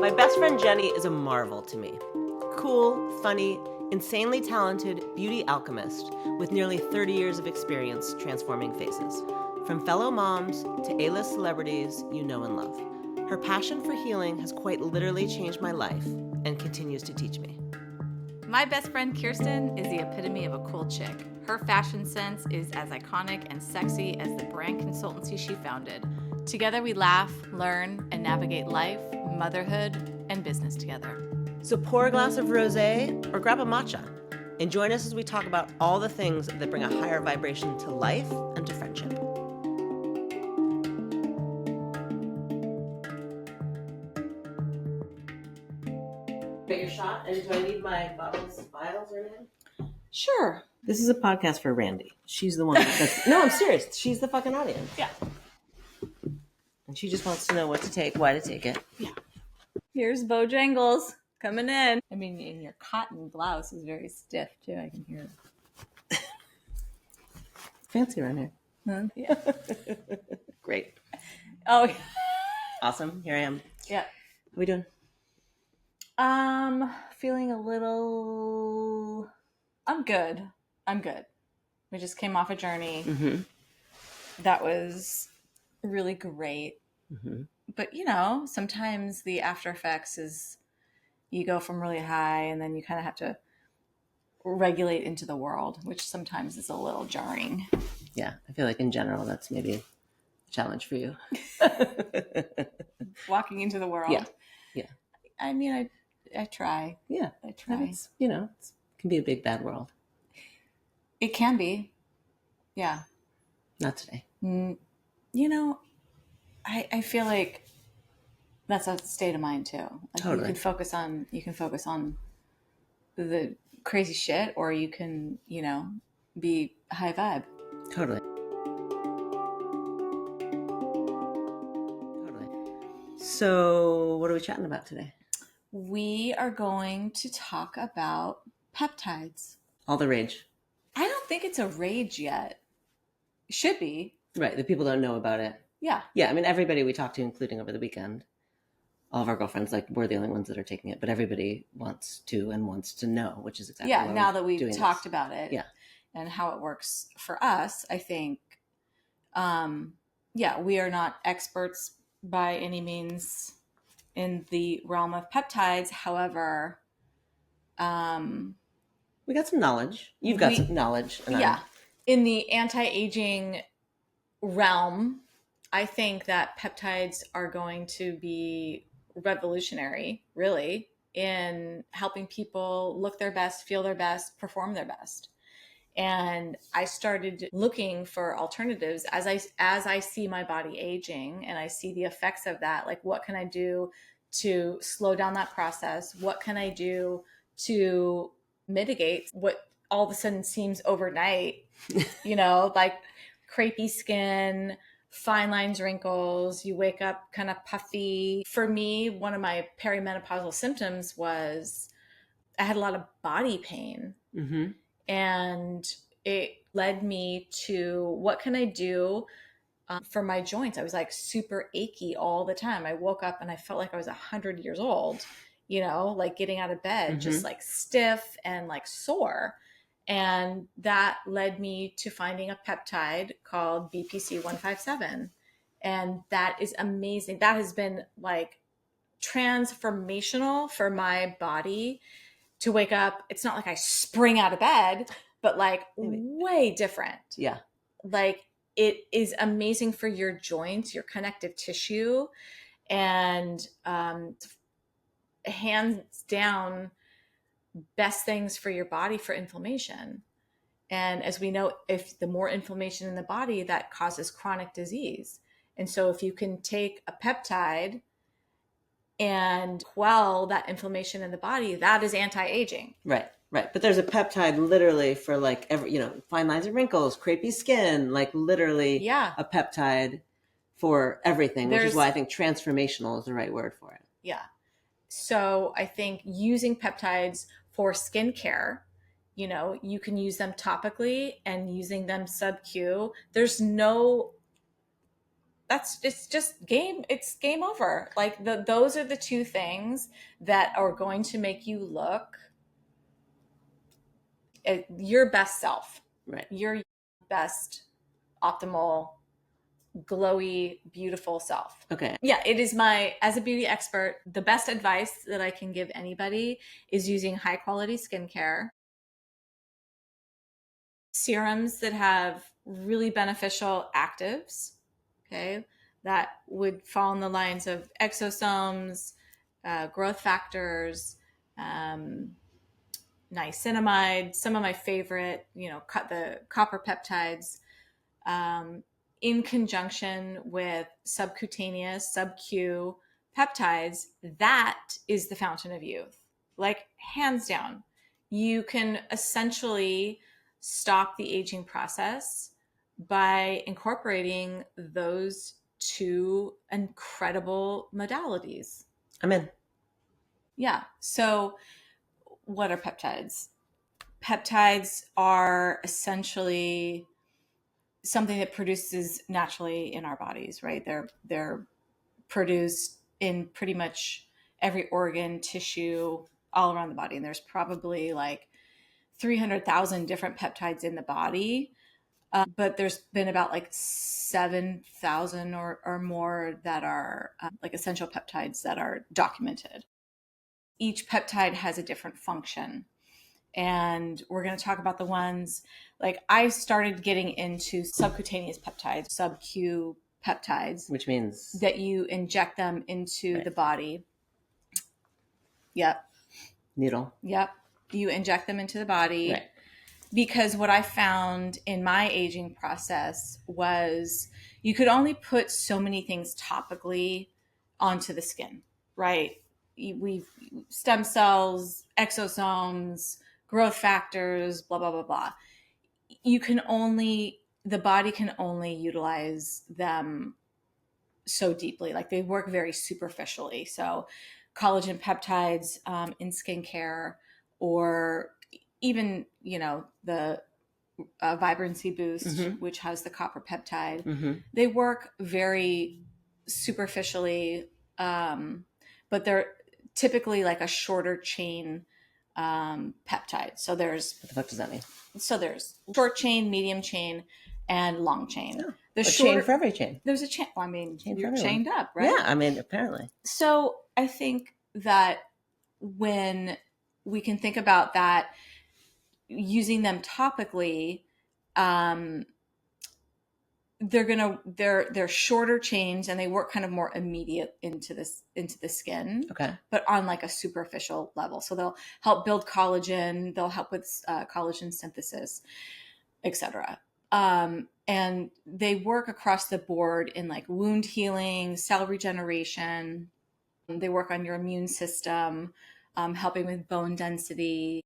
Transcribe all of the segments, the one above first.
My best friend Jenny is a marvel to me. Cool, funny, insanely talented beauty alchemist with nearly 30 years of experience transforming faces. From fellow moms to A-list celebrities you know and love. Her passion for healing has quite literally changed my life and continues to teach me. My best friend Kirsten is the epitome of a cool chick. Her fashion sense is as iconic and sexy as the brand consultancy she founded. Together we laugh, learn, and navigate life, motherhood, and business together. So pour a glass of rosé or grab a matcha and join us as we talk about all the things that bring a higher vibration to life and to friendship. Get your shot, and do I need my bottles, vials, or anything? Sure. This is a podcast for Randy. She's the one that's... No, I'm serious. She's the fucking audience. Yeah. And she just wants to know what to take, why to take it. Yeah. Here's Bojangles coming in. I mean, and your cotton blouse is very stiff, too. I can hear it. Fancy around here. Huh? Yeah. Great. Oh, yeah. Awesome. Here I am. Yeah. What are we doing? Feeling a little... I'm good. We just came off a journey. Mm-hmm. That was really great. Mm-hmm. But, you know, sometimes the after effects is you go from really high and then you kind of have to regulate into the world, which sometimes is a little jarring. Yeah, I feel like in general that's maybe a challenge for you. Walking into the world. Yeah. I mean, I try. Yeah. I try. It's, you know, it can be a big, bad world. It can be. Yeah. Not today. You know, I feel like that's a state of mind too. Like Totally. You can focus on the crazy shit, or you can, you know, be high vibe. Totally. So what are we chatting about today? We are going to talk about peptides. All the rage. I don't think it's a rage yet. It should be. Right. The people don't know about it. Yeah. Yeah. I mean, everybody we talked to, including over the weekend, all of our girlfriends, like, we're the only ones that are taking it, but everybody wants to know, which is exactly why now that we've doing talked this. about it. Yeah. And how it works for us, I think, we are not experts by any means in the realm of peptides. However, we got some knowledge. You've got some knowledge. And in the anti-aging realm, I think that peptides are going to be revolutionary, really, in helping people look their best, feel their best, perform their best. And I started looking for alternatives as I see my body aging and I see the effects of that. Like, what can I do to slow down that process? What can I do to mitigate what all of a sudden seems overnight, you know, like crepey skin, fine lines, wrinkles, you wake up kind of puffy. For me, one of my perimenopausal symptoms was I had a lot of body pain. Mm-hmm. And it led me to, what can I do for my joints? I was like super achy all the time. I woke up and I felt like I was 100 years old, you know, like getting out of bed, just like stiff and like sore. And that led me to finding a peptide called BPC 157. And that is amazing. That has been like transformational for my body to wake up. It's not like I spring out of bed, but like way different. Yeah. Like, it is amazing for your joints, your connective tissue, and hands down, best things for your body for inflammation. And as we know, if the more inflammation in the body, that causes chronic disease. And so if you can take a peptide and quell that inflammation in the body, that is anti-aging. Right. But there's a peptide literally for like every, you know, fine lines and wrinkles, crepey skin, like literally a peptide for everything, which is why I think transformational is the right word for it. Yeah. So I think using peptides for skincare, you know, you can use them topically and using them sub-Q. There's no it's just game. It's game over. Like those are the two things that are going to make you look at your best self, Right. your best optimal, glowy, beautiful self. Okay. Yeah, it is as a beauty expert, the best advice that I can give anybody is using high quality skincare, serums that have really beneficial actives, okay, that would fall in the lines of exosomes, growth factors, um, niacinamide, some of my favorite, the copper peptides, um, in conjunction with subcutaneous, sub-Q peptides. That is the fountain of youth. Like, hands down. You can essentially stop the aging process by incorporating those two incredible modalities. I'm in. Yeah. So, what are peptides? Peptides are essentially something that produces naturally in our bodies, right? They're produced in pretty much every organ, tissue, all around the body. And there's probably like 300,000 different peptides in the body. But there's been about like 7,000 or more that are like essential peptides that are documented. Each peptide has a different function. And we're going to talk about the ones like I started getting into subcutaneous peptides, sub-Q peptides, Which means that you inject them into Right. the body. Yep. Needle. Yep. You inject them into the body. Right. Because what I found in my aging process was you could only put so many things topically onto the skin, right? We've stem cells, exosomes, growth factors, blah, blah, blah, blah. The body can only utilize them so deeply. Like, they work very superficially. So collagen peptides in skincare, or even, the vibrancy boost, which has the copper peptide, they work very superficially, but they're typically like a shorter chain peptide. So there's What the fuck does that mean? So there's short chain, medium chain, and long chain. Oh, The a shorter, chain for every chain. There's a chain. Well, I mean, Chain for you're everyone. chained up, right? Yeah, I mean, apparently. So I think that when we can think about that, using them topically, they're shorter chains, and they work kind of more immediate into the skin. Okay. But on like a superficial level. So they'll help build collagen, they'll help with collagen synthesis, etc. And they work across the board in like wound healing, cell regeneration. They work on your immune system, helping with bone density.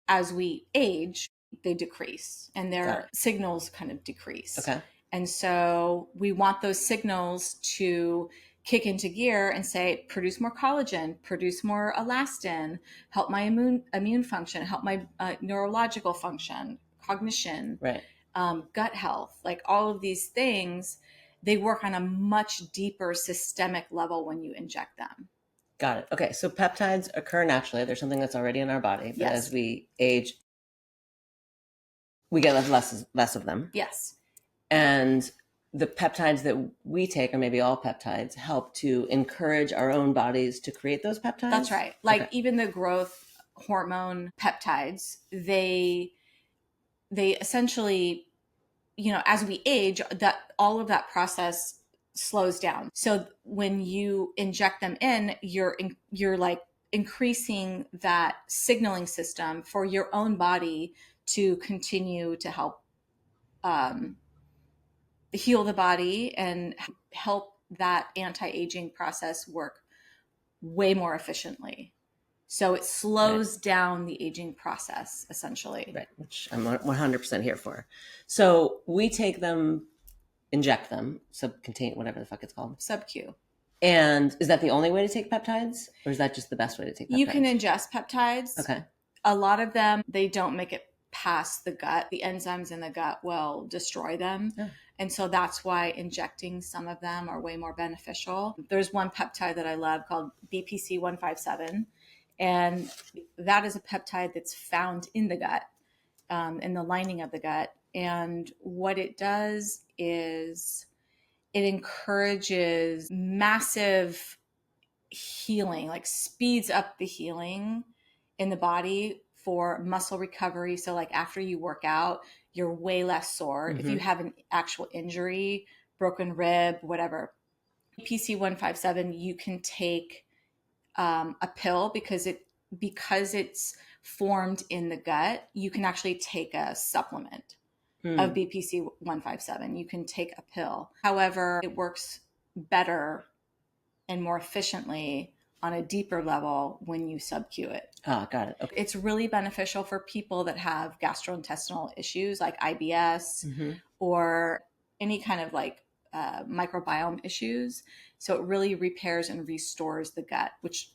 As we age, they decrease, and their signals kind of decrease. Okay. And so we want those signals to kick into gear and say, produce more collagen, produce more elastin, help my immune function, help my neurological function, cognition, Right. Gut health, like all of these things. They work on a much deeper systemic level when you inject them. Got it. Okay, so peptides occur naturally. There's something that's already in our body, but Yes. as we age, we get less of them. Yes. And the peptides that we take, or maybe all peptides, help to encourage our own bodies to create those peptides? That's right. Like, even the growth hormone peptides, they essentially, as we age, that all of that process slows down. So when you inject them in, you're like increasing that signaling system for your own body to continue to help heal the body and help that anti-aging process work way more efficiently. So it slows down the aging process, essentially. Right, which I'm 100% here for. So we take them, inject them, subcutaneous, whatever the fuck it's called. Sub-Q. And is that the only way to take peptides? Or is that just the best way to take peptides? You can ingest peptides. Okay. A lot of them, they don't make it past the gut. The enzymes in the gut will destroy them. Yeah. And so that's why injecting some of them are way more beneficial. There's one peptide that I love called BPC 157. And that is a peptide that's found in the gut, in the lining of the gut. And what it does is it encourages massive healing, like speeds up the healing in the body for muscle recovery. So like after you work out, you're way less sore. If you have an actual injury, broken rib, whatever, PC 157, you can take a pill because it's formed in the gut. You can actually take a supplement of BPC 157. You can take a pill. However, it works better and more efficiently on a deeper level when you sub-Q it. Oh, got it. Okay. It's really beneficial for people that have gastrointestinal issues like IBS or any kind of like microbiome issues. So it really repairs and restores the gut, which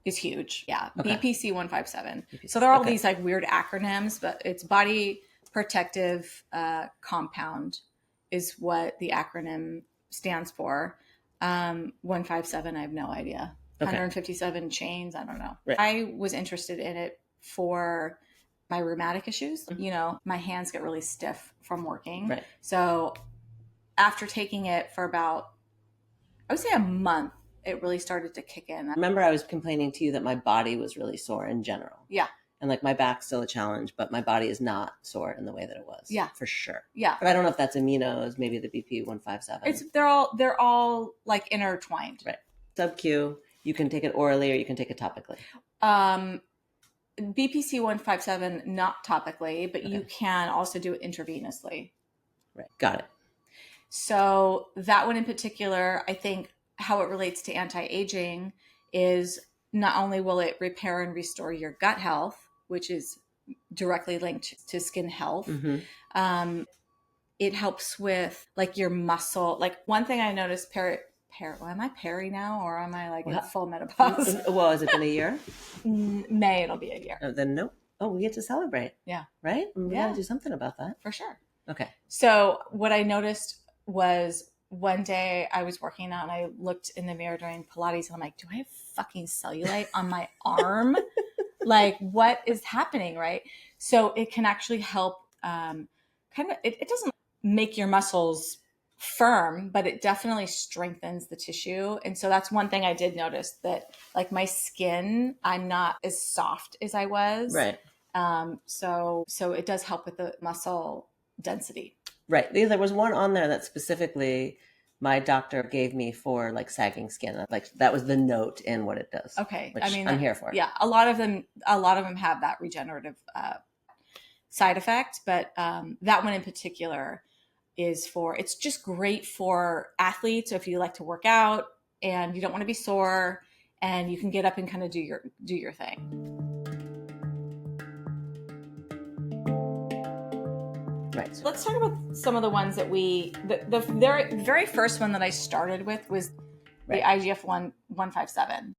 is huge. Yeah. Okay. BPC 157. So there are all these like weird acronyms, but it's body protective compound is what the acronym stands for. 157, I have no idea. 157 chains, I don't know. Right. I was interested in it for my rheumatic issues. You know, my hands get really stiff from working. Right. So after taking it for about, I would say a month, it really started to kick in. Remember I was complaining to you that my body was really sore in general. Yeah. And like my back's still a challenge, but my body is not sore in the way that it was. Yeah. For sure. Yeah. But I don't know if that's aminos, maybe the BP 157. They're all like intertwined. Right. Sub-Q, you can take it orally or you can take it topically. BPC 157, not topically, but you can also do it intravenously. Right. Got it. So that one in particular, I think how it relates to anti-aging is not only will it repair and restore your gut health, which is directly linked to skin health. It helps with like your muscle. Like one thing I noticed, am I peri now or am I like in full menopause? Well, has it been a year? May it'll be a year. Then no. Oh, we get to celebrate. Yeah. Right? We gotta do something about that. For sure. Okay. So what I noticed was one day I was working out and I looked in the mirror during Pilates and I'm like, do I have fucking cellulite on my arm? Like what is happening? Right. So it can actually help it doesn't make your muscles firm, but it definitely strengthens the tissue. And so that's one thing I did notice that like my skin, I'm not as soft as I was. Right. So it does help with the muscle density. Right. There was one on there that specifically my doctor gave me for like sagging skin. Like that was the note in what it does. Okay. Which I'm here for. Yeah. A lot of them have that regenerative side effect, but that one in particular it's just great for athletes. So if you like to work out and you don't want to be sore and you can get up and kind of do your thing. Right. So let's talk about some of the ones that the very, very first one that I started with was the IGF-1 157.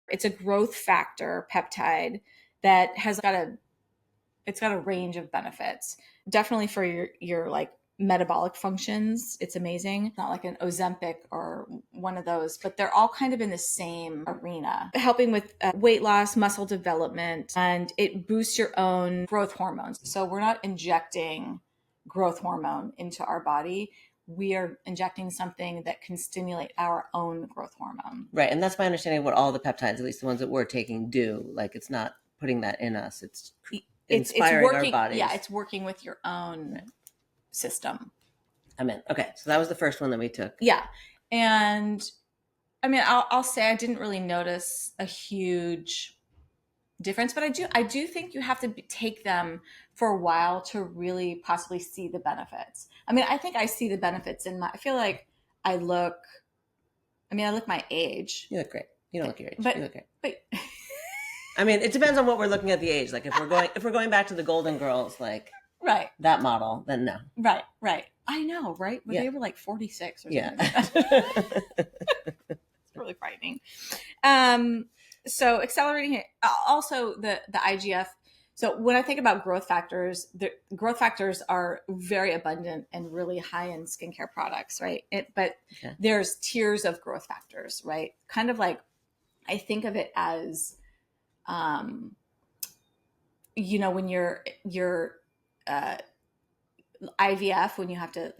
It's a growth factor peptide that has got a range of benefits. Definitely for your like metabolic functions. It's amazing. Not like an Ozempic or one of those, but they're all kind of in the same arena, helping with weight loss, muscle development, and it boosts your own growth hormones. So we're not injecting growth hormone into our body. We are injecting something that can stimulate our own growth hormone. Right. And that's my understanding of what all the peptides, at least the ones that we're taking, do. Like it's not putting that in us. It's inspiring our bodies. Yeah, it's working with your own system. I'm in. Okay. So that was the first one that we took. Yeah. And I mean, I'll say I didn't really notice a huge difference, but I do think you have to take them for a while to really possibly see the benefits. I mean, I think I see the benefits I feel like I look my age. You look great. You don't look your age. But, you look great. But I mean, it depends on what we're looking at the age. Like if we're going back to the Golden Girls, like that model, then no. Right. I know, right? But they were like 46 or something. Yeah. It's really frightening. So accelerating it. Also the IGF. So when I think about growth factors, the growth factors are very abundant and really high in skincare products, right? But there's tiers of growth factors, right? Kind of like, I think of it as, when you're IVF, when you have to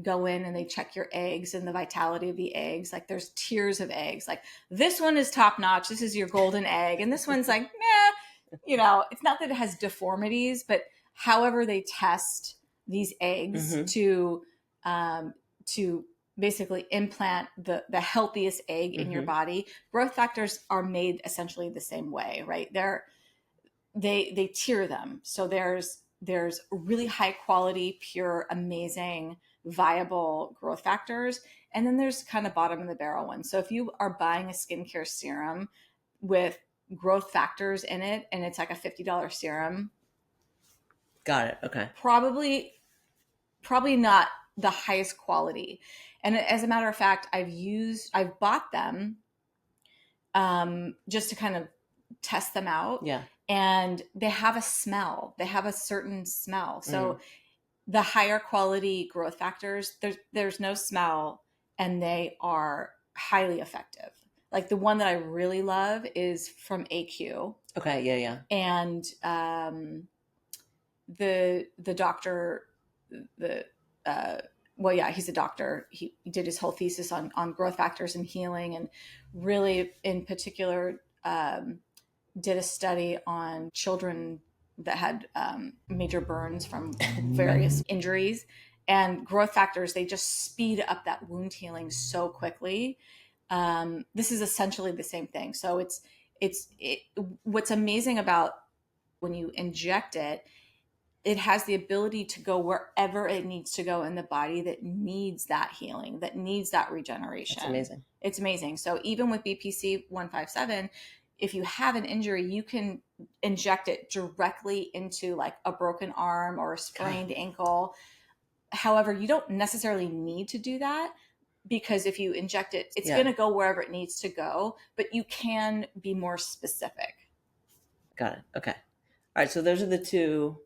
go in and they check your eggs and the vitality of the eggs, like there's tiers of eggs. Like this one is top notch. This is your golden egg. And this one's like, meh, it's not that it has deformities, but however they test these eggs to basically implant the healthiest egg in your body, growth factors are made essentially the same way, right? They tier them. So there's really high quality, pure, amazing, viable growth factors. And then there's kind of bottom of the barrel ones. So if you are buying a skincare serum with growth factors in it, and it's like a $50 serum. Got it. Okay. Probably not the highest quality. And as a matter of fact, I've bought them just to kind of test them out. Yeah. And they have a smell. They have a certain smell. So the higher quality growth factors, there's no smell, and they are highly effective. Like the one that I really love is from AQ. Okay, yeah. And the doctor, he's a doctor. He did his whole thesis on growth factors and healing, and really in particular did a study on children that had major burns from various injuries, and growth factors, they just speed up that wound healing so quickly. This is essentially the same thing. So what's amazing about when you inject it, it has the ability to go wherever it needs to go in the body that needs that healing, that needs that regeneration. That's amazing. It's amazing. So even with BPC 157, if you have an injury, you can inject it directly into like a broken arm or a sprained ankle. However, you don't necessarily need to do that, because if you inject it, it's going to go wherever it needs to go, but you can be more specific. Got it. Okay. All right. So those are the two.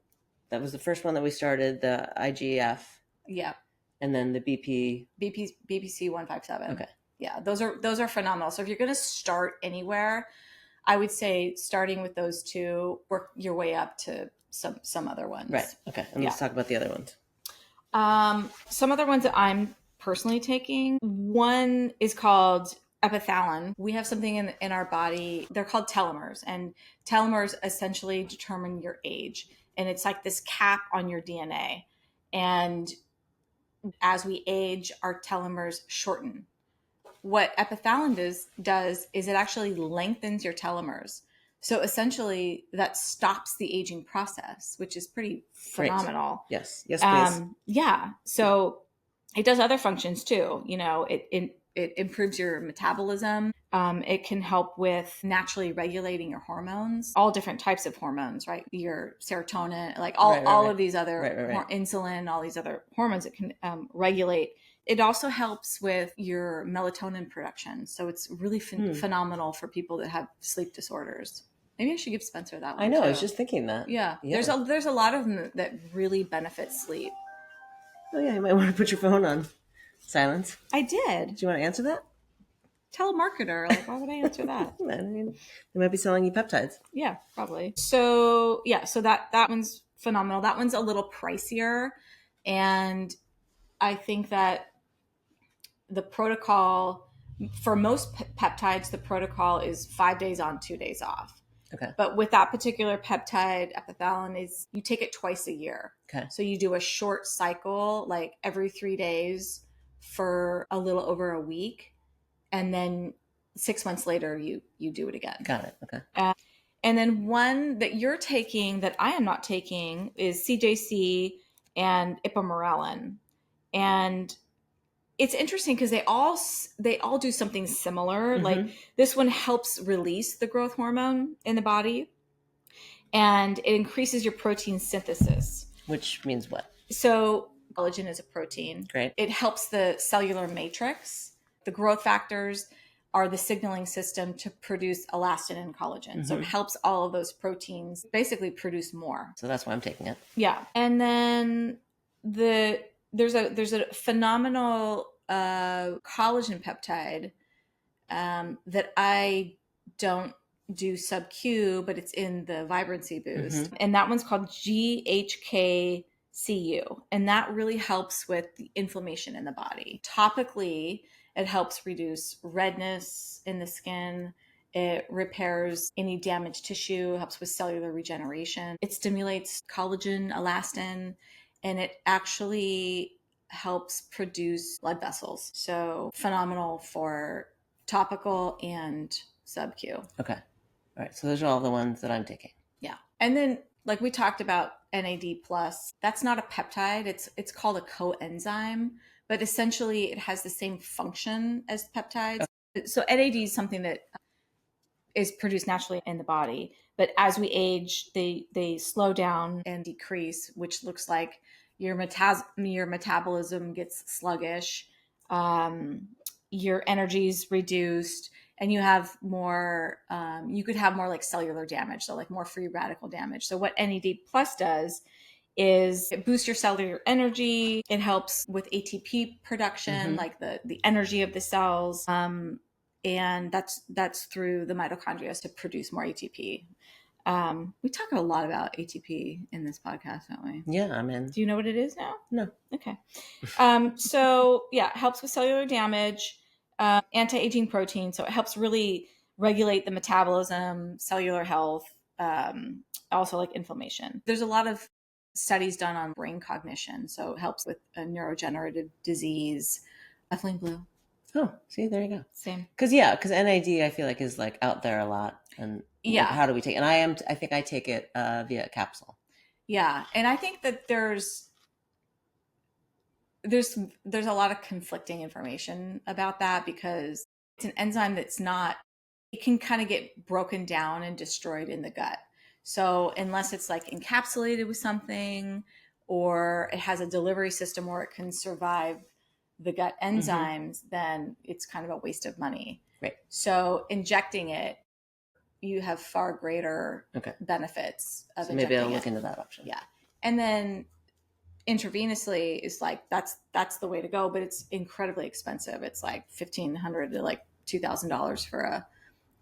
That was the first one that we started, the IGF. Yeah. And then the BPC 157. Okay. Yeah. Those are phenomenal. So if you're going to start anywhere, I would say starting with those two, work your way up to some other ones. Right. Okay. And let's talk about the other ones. Some other ones that I'm personally taking. One is called Epithalon. We have something in our body. They're called telomeres, and telomeres essentially determine your age. And it's like this cap on your DNA. And as we age, our telomeres shorten. What Epithalon does is it actually lengthens your telomeres. So essentially that stops the aging process, which is pretty phenomenal. Great. Yes, please. Yeah. So it does other functions too. It improves your metabolism. It can help with naturally regulating your hormones, all different types of hormones, right? Your serotonin, like all of these other insulin, all these other hormones it can regulate. It also helps with your melatonin production. So it's really phenomenal for people that have sleep disorders. Maybe I should give Spencer that one. I know. Too. I was just thinking that. Yeah. There's a lot of them that really benefit sleep. Oh yeah, you might want to put your phone on silence. I did. Do you want to answer that? Telemarketer. Like, why would I answer that? I mean, they might be selling you peptides. Yeah, probably. So that one's phenomenal. That one's a little pricier, and I think that the protocol for most peptides, the protocol is 5 days on, 2 days off. Okay. But with that particular peptide, Epithalon, is you take it twice a year. Okay. So you do a short cycle, like every 3 days for a little over a week. And then 6 months later, you do it again. Got it. Okay. And then one that you're taking that I am not taking is CJC and ipamorelin. And it's interesting because they all do something similar. Mm-hmm. Like this one helps release the growth hormone in the body, and it increases your protein synthesis. Which means what? So collagen is a protein. Great. It helps the cellular matrix. The growth factors are the signaling system to produce elastin and collagen. So it helps all of those proteins basically produce more. So that's why I'm taking it. Yeah. And then there's a phenomenal collagen peptide that I don't do sub-Q, but it's in the vibrancy boost. And that one's called GHKCU. And that really helps with the inflammation in the body. Topically, it helps reduce redness in the skin. It repairs any damaged tissue, helps with cellular regeneration. It stimulates collagen, elastin, and it actually helps produce blood vessels. So phenomenal for topical and sub-Q. Okay. All right. So those are all the ones that I'm taking. Yeah. And then like we talked about NAD+, that's not a peptide. It's called a coenzyme, but essentially it has the same function as peptides. Okay. So NAD is something that is produced naturally in the body, but as we age, they slow down and decrease, which looks like your metabolism gets sluggish, your energy is reduced, and you have more, you could have more like cellular damage, so like more free radical damage. So what NAD plus does is it boosts your cellular energy. It helps with ATP production, like the energy of the cells. And that's through the mitochondria to produce more ATP. We talk a lot about ATP in this podcast, don't we? Yeah, I'm in. Do you know what it is now? No. Okay. So yeah, it helps with cellular damage, anti-aging protein. So it helps really regulate the metabolism, cellular health, also like inflammation. There's a lot of studies done on brain cognition. So it helps with a neurodegenerative disease. Ethylene blue. Oh, see, there you go. Same. Because NAD I feel like is like out there a lot, and yeah, like, how do we take it? And I think I take it via capsule. Yeah, and I think that there's a lot of conflicting information about that because it's an enzyme that's not. It can kind of get broken down and destroyed in the gut. So unless it's like encapsulated with something, or it has a delivery system where it can survive the gut enzymes, then it's kind of a waste of money. Right. So injecting it, you have far greater benefits of so maybe I'll look into that option. Yeah. And then intravenously is like, that's the way to go, but it's incredibly expensive. It's like $1,500 to like $2,000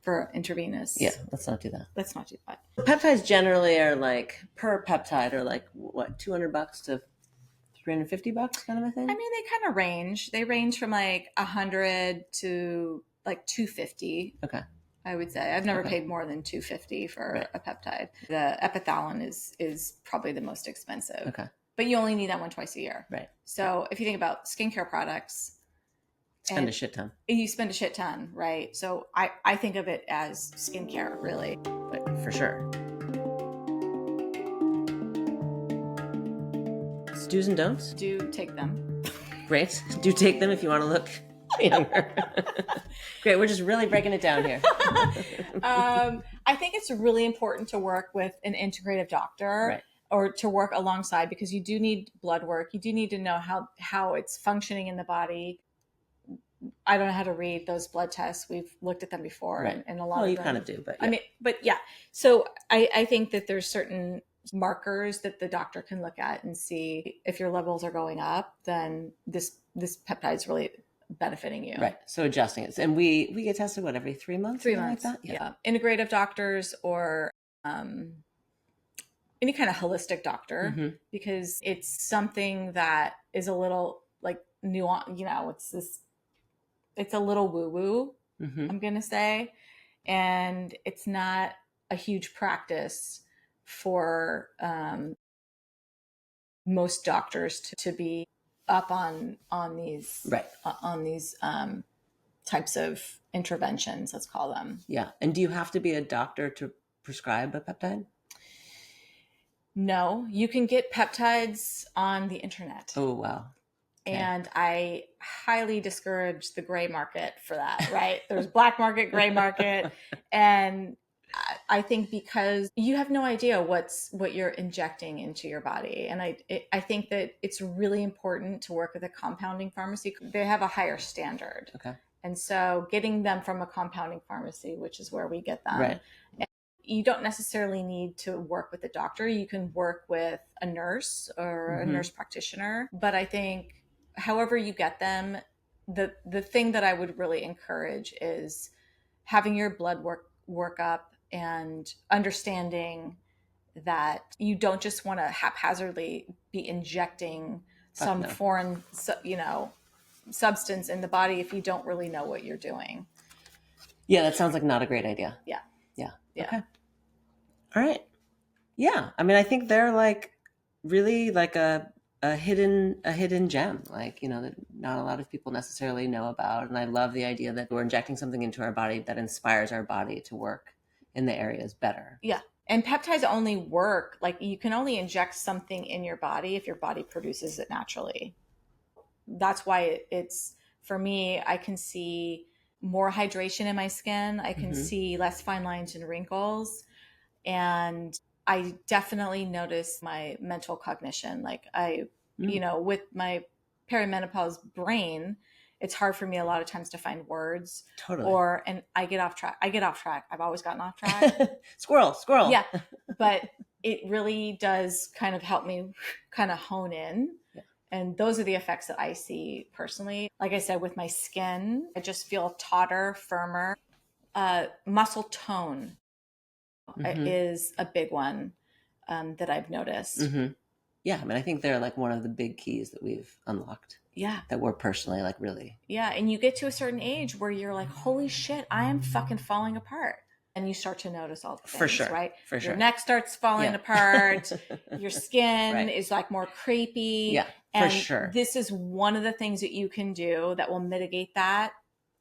for intravenous. Yeah, let's not do that. Let's not do that. Peptides generally are like per peptide are like what, $200 to $350 kind of a thing? I mean, they kind of range. They range from like 100 to like 250. Okay. I would say I've never paid more than $250 for a peptide. The Epithalon is probably the most expensive. Okay. But you only need that one twice a year. Right. So if you think about skincare products, spend a shit ton. You spend a shit ton, right? So I think of it as skincare, really. But for sure. Do's and don'ts? Do take them. Great. Do take them if you want to look younger. Great. We're just really breaking it down here. I think it's really important to work with an integrative doctor or to work alongside, because you do need blood work. You do need to know how it's functioning in the body. I don't know how to read those blood tests. We've looked at them before, and a lot of them. You kind of do, but yeah. I mean, but yeah. So I think that there's certain markers that the doctor can look at and see if your levels are going up, then this peptide is really benefiting you. Right. So adjusting it. And we get tested, what, every 3 months? 3 months. Like that? Yeah. Integrative doctors or any kind of holistic doctor, because it's something that is a little like nuance, it's a little woo-woo, I'm going to say. And it's not a huge practice for most doctors to be up on these types of interventions, let's call them. Yeah. And do you have to be a doctor to prescribe a peptide? No, you can get peptides on the internet. Oh, wow. Okay. And I highly discourage the gray market for that, right? There's black market, gray market. And I think because you have no idea what you're injecting into your body. And I think that it's really important to work with a compounding pharmacy. They have a higher standard. Okay. And so getting them from a compounding pharmacy, which is where we get them. Right. You don't necessarily need to work with a doctor. You can work with a nurse or a nurse practitioner. But I think however you get them, the thing that I would really encourage is having your blood work up and understanding that you don't just want to haphazardly be injecting some foreign, substance in the body if you don't really know what you're doing. Yeah, that sounds like not a great idea. Yeah. Okay. All right. Yeah. I mean, I think they're like really like a hidden gem, like, that not a lot of people necessarily know about. And I love the idea that we're injecting something into our body that inspires our body to work in the areas better. Yeah. And peptides only work, like you can only inject something in your body if your body produces it naturally. That's why it's, for me, I can see more hydration in my skin. I can see less fine lines and wrinkles. And I definitely notice my mental cognition. Like with my perimenopause brain, it's hard for me a lot of times to find words. Totally. And I get off track. I've always gotten off track. Squirrel. Yeah. But it really does kind of help me kind of hone in. Yeah. And those are the effects that I see personally. Like I said, with my skin, I just feel tauter, firmer. Muscle tone is a big one that I've noticed. Yeah, I mean, I think they're like one of the big keys that we've unlocked. Yeah. That we're personally like really. Yeah, and you get to a certain age where you're like, holy shit, I am fucking falling apart. And you start to notice all the things, for sure, right? For sure. Your neck starts falling apart. Your skin is like more crepey. Yeah, and for sure. This is one of the things that you can do that will mitigate that.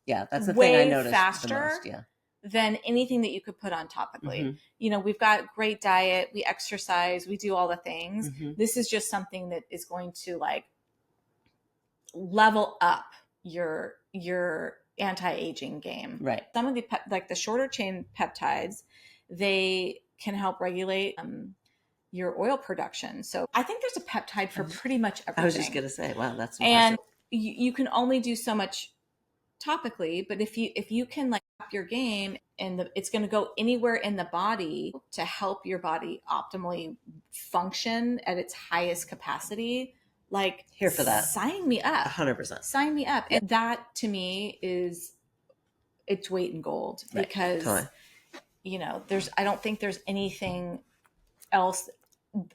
Yeah, that's the thing I noticed faster the most. Yeah. Than anything that you could put on topically. We've got great diet, we exercise, we do all the things. This is just something that is going to like level up your anti-aging game. Right. Some of the like the shorter chain peptides, they can help regulate your oil production. So I think there's a peptide for pretty much everything. I was just gonna say, wow, that's impressive. And you can only do so much topically, but if you can like up your game and it's going to go anywhere in the body to help your body optimally function at its highest capacity, like here for that. Sign me up. 100%. Sign me up. And that to me is its weight in gold because I don't think there's anything else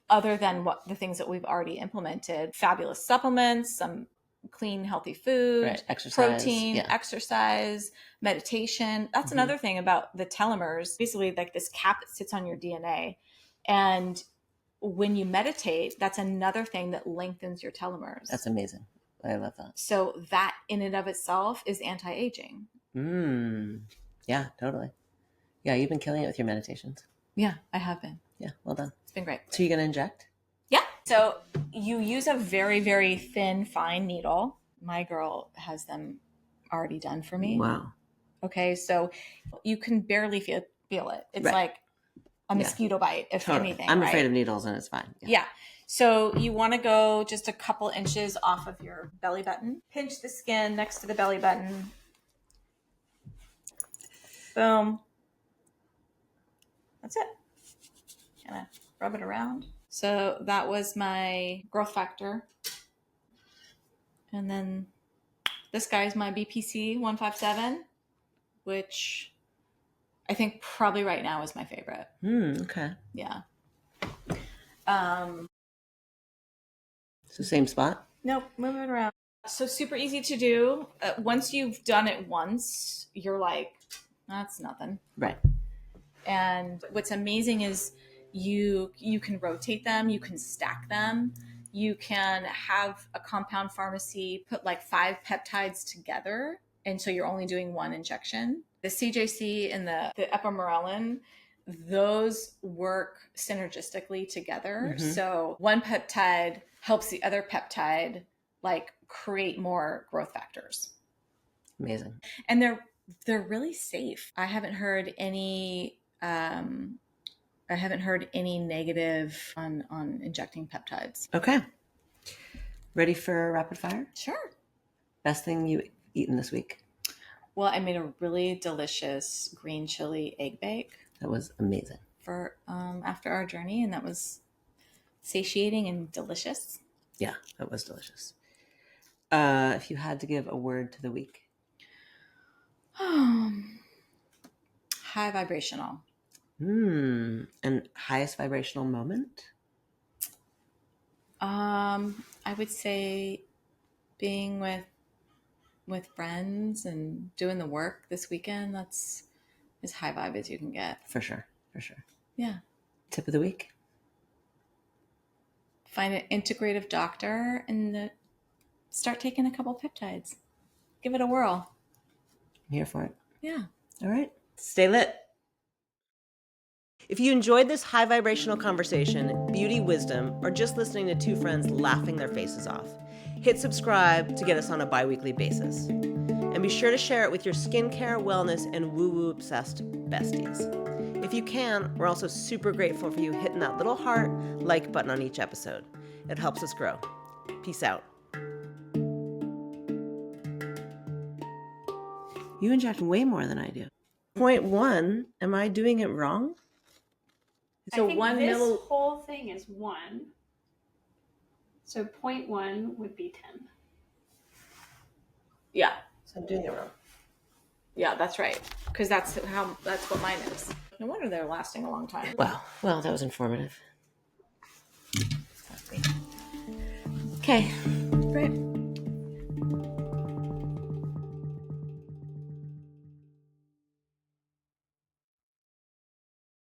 other than what the things that we've already implemented. Fabulous supplements, some clean, healthy food, exercise, protein, exercise, meditation. That's another thing about the telomeres. Basically, like this cap that sits on your DNA. And when you meditate, that's another thing that lengthens your telomeres. That's amazing. I love that. So that in and of itself is anti-aging. Yeah, totally. Yeah, you've been killing it with your meditations. Yeah, I have been. Yeah, well done. It's been great. So you're going to inject? Yeah. So you use a very, very thin, fine needle. My girl has them already done for me. Wow. Okay. So you can barely feel it. It's like a mosquito bite, if anything. I'm afraid of needles and it's fine. Yeah. So you want to go just a couple inches off of your belly button. Pinch the skin next to the belly button. Boom. That's it. Kind of rub it around. So that was my growth factor. And then this guy's my BPC 157, which I think probably right now is my favorite. Okay. Yeah. So same spot? Nope, move it around. So super easy to do. Once you've done it once, you're like, that's nothing. Right. And what's amazing is you can rotate them, you can stack them, you can have a compound pharmacy put like 5 peptides together, and so you're only doing one injection. The CJC and the epimorelin, those work synergistically together. So one peptide helps the other peptide like create more growth factors. Amazing. And they're really safe. I haven't heard any negative on injecting peptides. Okay. Ready for rapid fire? Sure. Best thing you eaten this week? Well, I made a really delicious green chili egg bake That was amazing. for after our journey, and that was satiating and delicious. Yeah, that was delicious. If you had to give a word to the week. High vibrational. And highest vibrational moment? I would say being with friends and doing the work this weekend. That's as high vibe as you can get. For sure. For sure. Yeah. Tip of the week? Find an integrative doctor and start taking a couple peptides. Give it a whirl. I'm here for it. Yeah. All right. Stay lit. If you enjoyed this high vibrational conversation, beauty wisdom, or just listening to two friends laughing their faces off, hit subscribe to get us on a bi-weekly basis. And be sure to share it with your skincare, wellness, and woo-woo obsessed besties. If you can, we're also super grateful for you hitting that little heart like button on each episode. It helps us grow. Peace out. You inject way more than I do. Point 1, am I doing it wrong? So I think this whole thing is 1. So 0.1 would be 10. Yeah. So I'm doing it wrong. Yeah, that's right. Because that's what mine is. No wonder they're lasting a long time. Well, that was informative. Okay. Great.